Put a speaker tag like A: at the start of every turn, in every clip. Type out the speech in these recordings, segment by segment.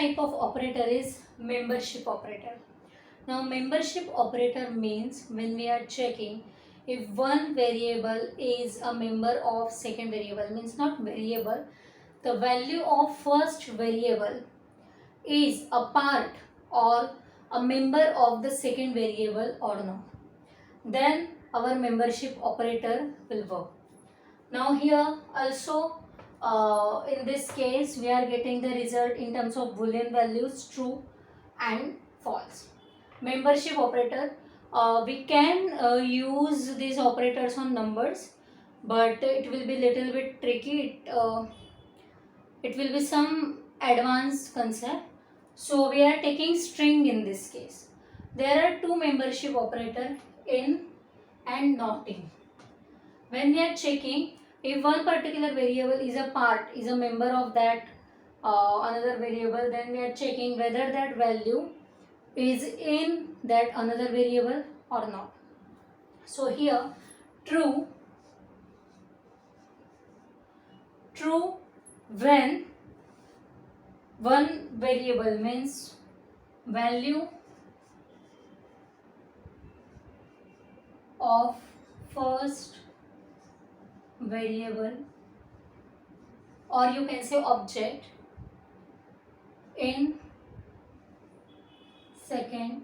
A: type of operator is membership operator. Now membership operator means when we are checking if one variable is a member of second variable, means not variable, the value of first variable is a part or a member of the second variable or not, then our membership operator will work. Now here also in this case we are getting the result in terms of boolean values true and false. Membership operator, we can use these operators on numbers, but it will be little bit tricky. It will be some advanced concept. So we are taking string in this case. There are two membership operator, in and not in. When we are checking if one particular variable is a part, is a member of that another variable, then we are checking whether that value is in that another variable or not. So here true when one variable means value of first variable, or you can say object, in second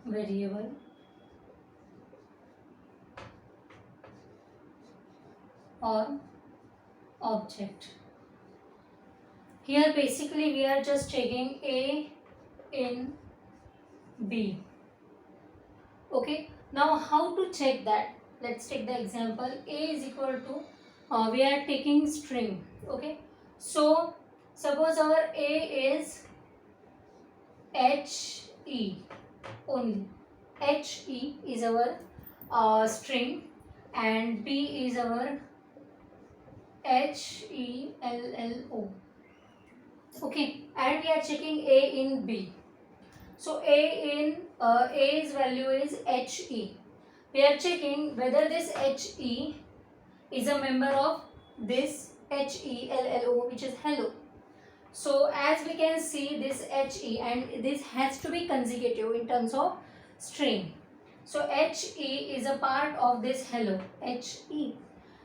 A: variable or object. Here basically we are just checking A in B. Okay, now how to check that? Let's take the example. A is equal to we are taking string. Okay, so suppose our A is HE only. HE is our string and B is our HELLO. Okay, and we are checking A in B. So A's value is HE. We are checking whether this HE is a member of this HELLO, which is hello. So as we can see, this HE and this has to be consecutive in terms of string. So HE is a part of this hello, HE.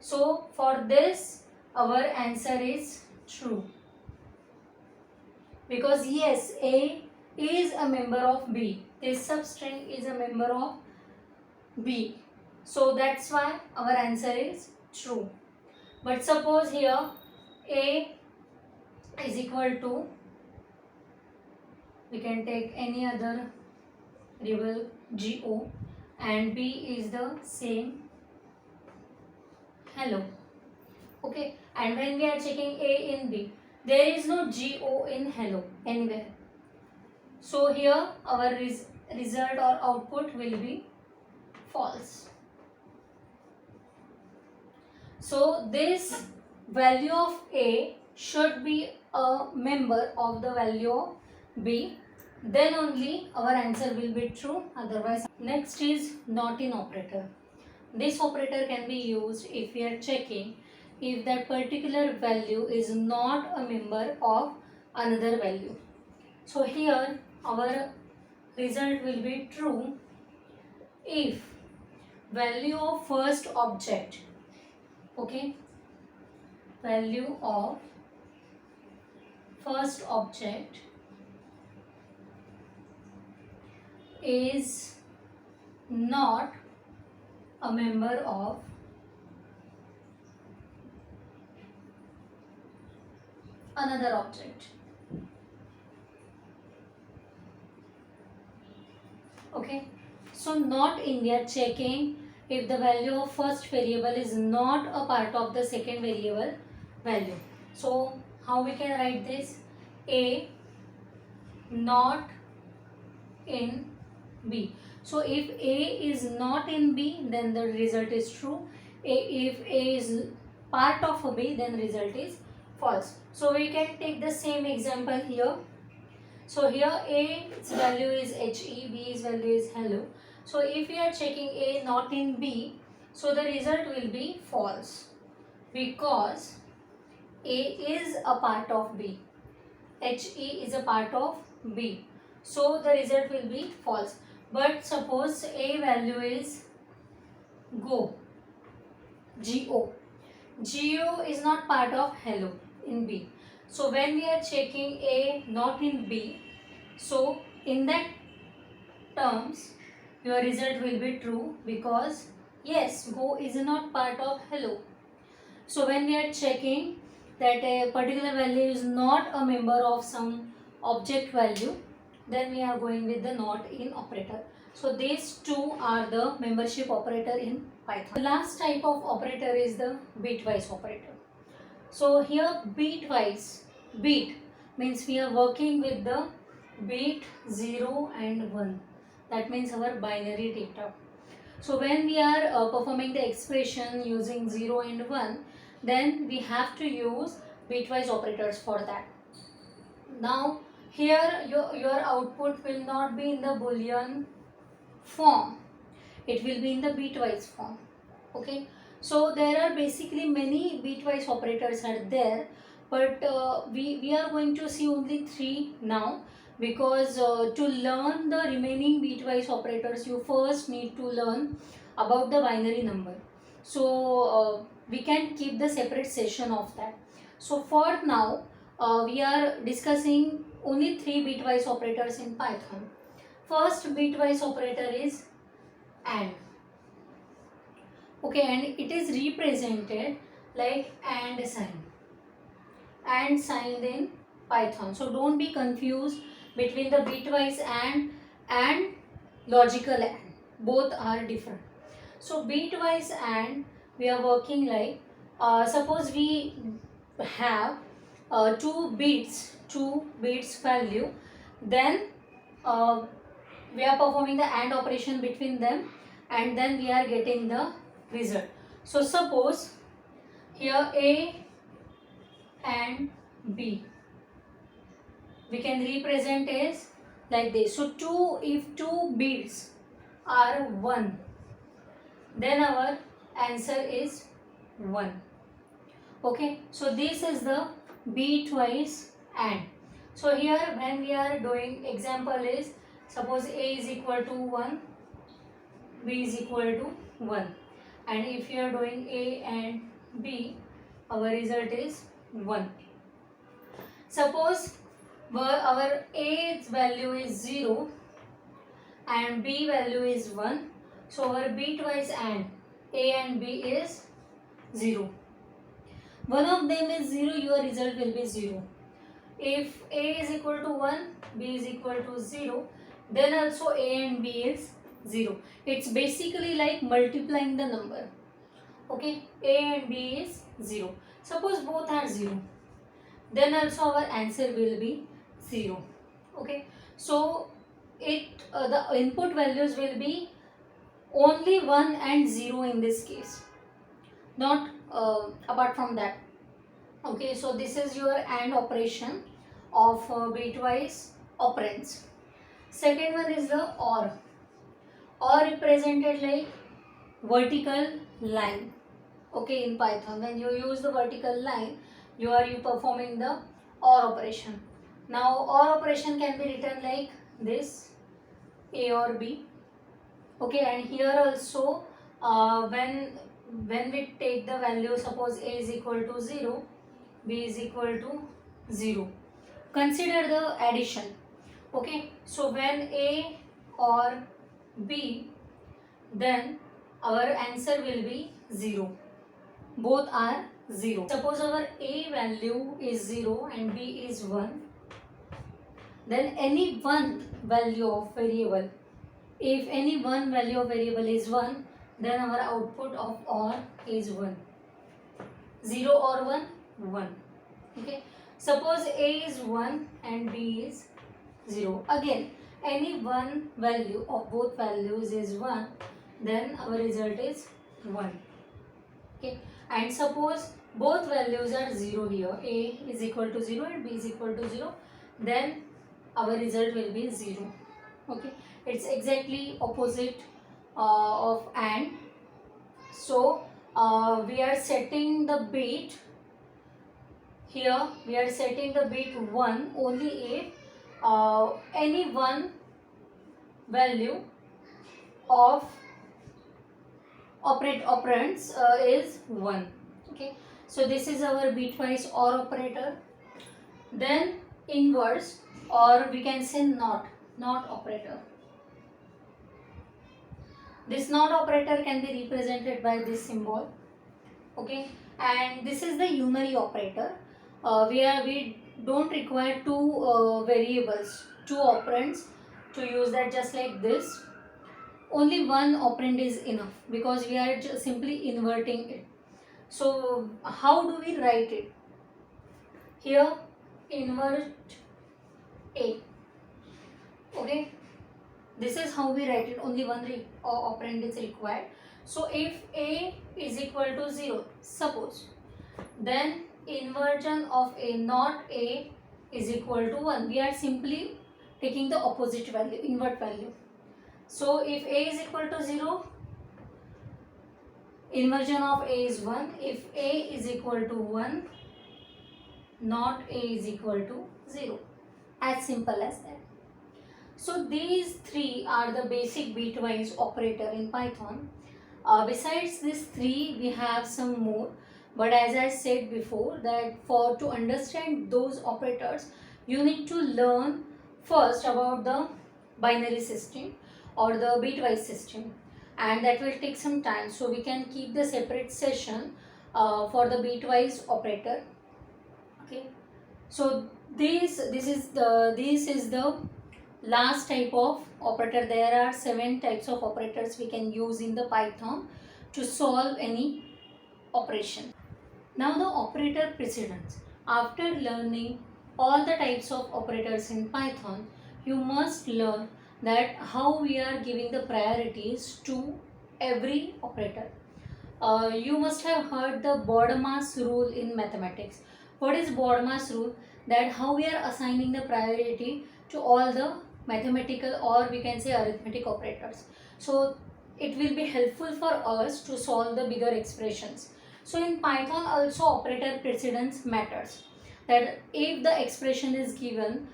A: So for this our answer is true, because yes, A is a member of B. This substring is a member of B. So that's why our answer is true. But suppose here A is equal to, we can take any other variable GO, and B is the same hello. Okay, and when we are checking A in B, there is no GO in hello anywhere. So here our result or output will be false. So this value of A should be a member of the value of B, then only our answer will be true, otherwise. Next is not in operator. This operator can be used if we are checking if that particular value is not a member of another value. So here our result will be true if value of first object, okay, value of first object is not a member of another object. Okay, so not in, we are checking if the value of first variable is not a part of the second variable value. So how we can write this? A not in B. So if A is not in B, then the result is true. If A is part of B, then result is false. So we can take the same example here. So here A's value is HE, B's value is hello. So if we are checking A not in B, so the result will be false, because A is a part of B. HE is a part of B. So the result will be false. But suppose A value is go, GO. GO is not part of hello in B. So when we are checking A not in B, so in that terms your result will be true, because yes, go is not part of hello. So when we are checking that a particular value is not a member of some object value, then we are going with the not in operator. So these two are the membership operator in Python. The last type of operator is the bitwise operator. So here bitwise, bit means we are working with the bit 0 and 1. That means our binary data. So when we are performing the expression using 0 and 1, then we have to use bitwise operators for that. Now here your output will not be in the boolean form, it will be in the bitwise form. Okay, so there are basically many bitwise operators are there, but we are going to see only 3 now, because to learn the remaining bitwise operators you first need to learn about the binary number. So we can keep the separate session of that. So for now we are discussing only 3 bitwise operators in Python. First bitwise operator is AND. Okay, and it is represented like and sign in Python. So don't be confused between the bitwise and logical and. Both are different. So bitwise and we are working like suppose we have two bits value, then we are performing the AND operation between them, and then we are getting the result. So suppose here A and B we can represent as like this. So if two bits are 1, then our answer is 1. Okay, so this is the bitwise AND. So here when we are doing example is, suppose A is equal to 1, B is equal to 1, and if you are doing A and B, our result is 1. Suppose our A's value is 0 and B value is 1, so our bitwise AND A and B is 0. One of them is 0, your result will be 0. If A is equal to 1, B is equal to 0, then also A and B is 0. It's basically like multiplying the number. Okay, A and B is 0. Suppose both are 0, then also our answer will be 0. Okay, so the input values will be only 1 and 0 in this case, not apart from that. Okay, so this is your AND operation of bitwise operands. Second one is the OR. OR represented like vertical line. Okay, in Python when you use the vertical line, you performing the OR operation. Now OR operation can be written like this, A or B. Okay, and here also when we take the value, suppose A is equal to 0, B is equal to 0, consider the addition. Okay, so when A or B, then our answer will be 0. Both are 0. Suppose our A value is 0 and B is 1, then any one value of variable, if any one value of variable is 1, then our output of OR is 1. 0 or 1, 1. Okay, suppose A is 1 and B is 0. Again, any one value of both values is 1, then our result is 1. Okay, and suppose both values are 0 here, A is equal to 0 and B is equal to 0, then our result will be 0. Okay, it's exactly opposite of AND. So we are setting the bit Here we are setting the bit 1 only if any one value of operands is 1. Okay, so this is our bitwise OR operator. Then inverse, or we can say not operator. This not operator can be represented by this symbol. Okay, and this is the unary operator. We don't require two variables, two operands to use that, just like this. Only one operand is enough because we are just simply inverting it. So how do we write it? Here invert A. Okay, this is how we write it. Only one operand is required. So if A is equal to 0, suppose, then inversion of A, not A, is equal to 1. We are simply taking the opposite value, invert value. So if A is equal to 0, inversion of A is 1. If A is equal to 1, not A is equal to 0. As simple as that. So these three are the basic bitwise operator in Python. Besides these three, we have some more. But as I said before, that to understand those operators, you need to learn first about the binary system or the bitwise system, and that will take some time. So we can keep the separate session for the bitwise operator. Okay. So this is the last type of operator. There are 7 types of operators we can use in the Python to solve any operation. Now the operator precedence. After learning all the types of operators in Python, you must learn that how we are giving the priorities to every operator. You must have heard the BODMAS rule in mathematics. What is BODMAS rule? That how we are assigning the priority to all the mathematical, or we can say arithmetic operators. So it will be helpful for us to solve the bigger expressions. So in Python also operator precedence matters. That if the expression is given,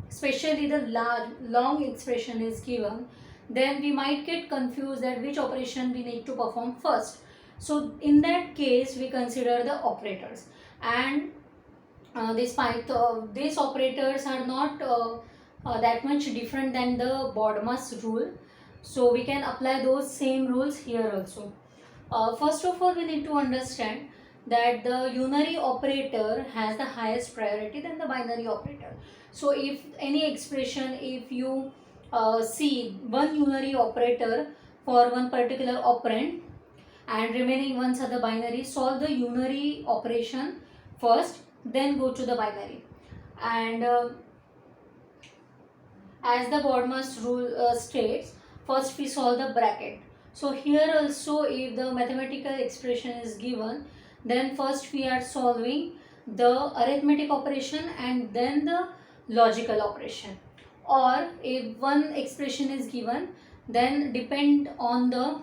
A: especially the long expression is given, then we might get confused that which operation we need to perform first. So in that case we consider the operators, and these operators are not that much different than the BODMAS rule. So we can apply those same rules here also. First of all, we need to understand that the unary operator has the highest priority than the binary operator. So if any expression, if you see one unary operator for one particular operand and remaining ones are the binary, solve the unary operation first, then go to the binary. And as the BODMAS rule states, first we solve the bracket. So here also, if the mathematical expression is given, then first we are solving the arithmetic operation and then the logical operation. Or if one expression is given, then depending on the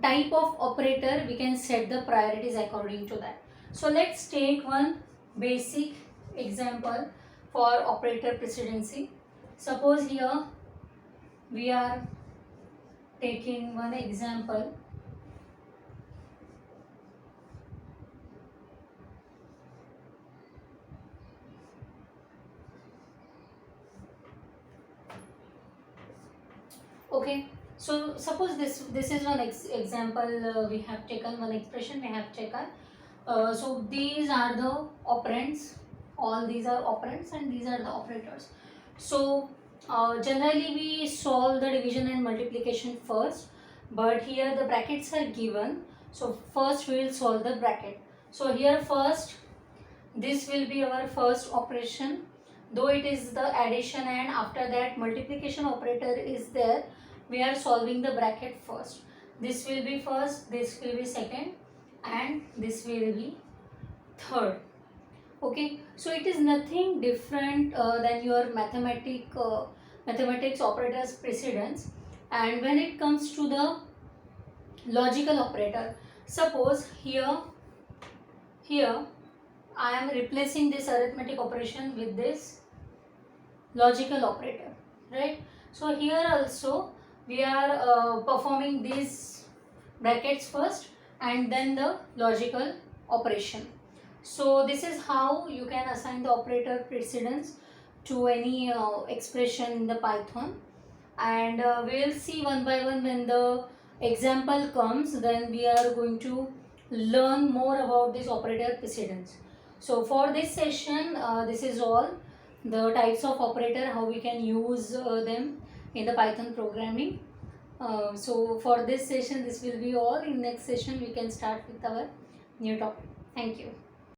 A: type of operator, we can set the priorities according to that. So let's take one basic example for operator precedency. Suppose here we are taking one example. Okay, so suppose this is one example we have taken, one expression we have taken. So these are the operands, all these are operands and these are the operators. So generally we solve the division and multiplication first, but here the brackets are given. So first we will solve the bracket. So here first, this will be our first operation, though it is the addition, and after that multiplication operator is there, we are solving the bracket first. This will be first, this will be second, and this will be third. Okay, so it is nothing different than your mathematics operators precedence. And when it comes to the logical operator, suppose here here I am replacing this arithmetic operation with this logical operator, right? So here also we are performing these brackets first and then the logical operation. So this is how you can assign the operator precedence to any expression in the Python, and we will see one by one when the example comes. Then we are going to learn more about this operator precedence. So for this session, this is all the types of operator, how we can use them in the Python programming. So for this session, this will be all. In next session we can start with our new topic. Thank you.